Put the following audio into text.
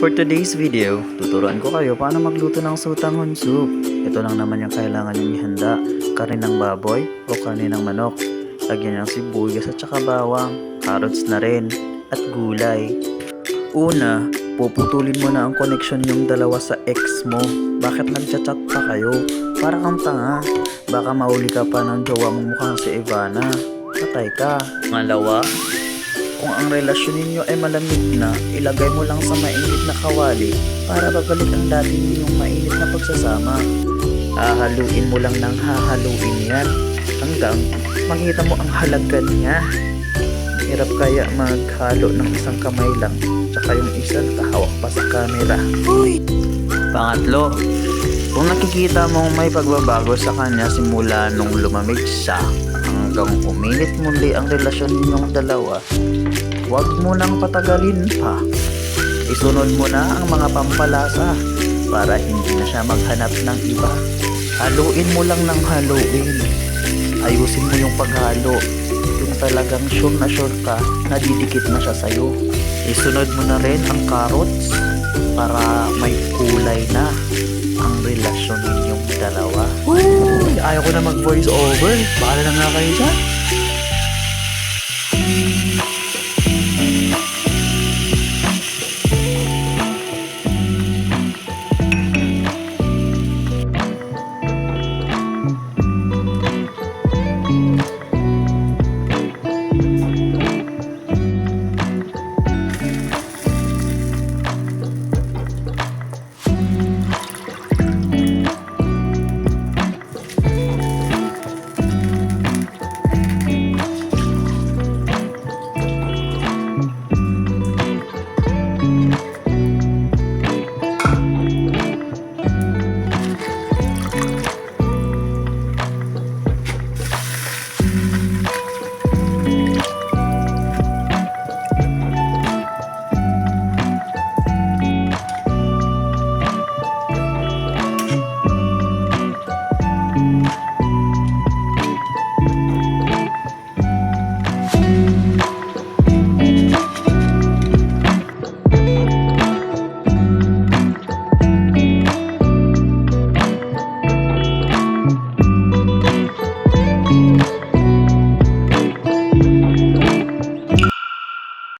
For today's video, tuturuan ko kayo paano magluto ng sutanghon soup. Ito lang naman yung kailangan nyo ihanda, karne ng baboy o karne ng manok. Lagyan ng sibuyas at saka bawang, carrots na rin, at gulay. Una, puputulin mo na ang connection yung dalawa sa ex mo. Bakit nagchat-chat pa kayo? Para kang tanga. Baka mahuli ka pa ng jowa mong mukhang si Ivana. Patay ka. Malawa, kung ang relasyon ninyo ay malamig na, ilagay mo lang sa mainit na kawali para babalik ang dati ninyong mainit na pagsasama. Hahaluin mo lang ng hahaluin yan hanggang makita mo ang halaga niya. Hirap kaya maghalo ng isang kamay lang, tsaka yung isa nakahawak pa sa camera. Uy! Pangatlo, kung nakikita mong may pagbabago sa kanya simula nung lumamig siya hanggang uminit muli ang relasyon ninyong dalawa, huwag mo nang patagalin pa. Isunod mo na ang mga pampalasa para hindi na siya maghanap ng iba. Haluin mo lang ng haluin. Ayusin mo yung paghalo. Yung talagang sure ka na didikit na siya sa'yo. Isunod mo na rin ang carrots para may kulay na ang relasyon ninyong dalawa. Uy, ayaw ko na mag voice over. Baka na nga kayo dyan.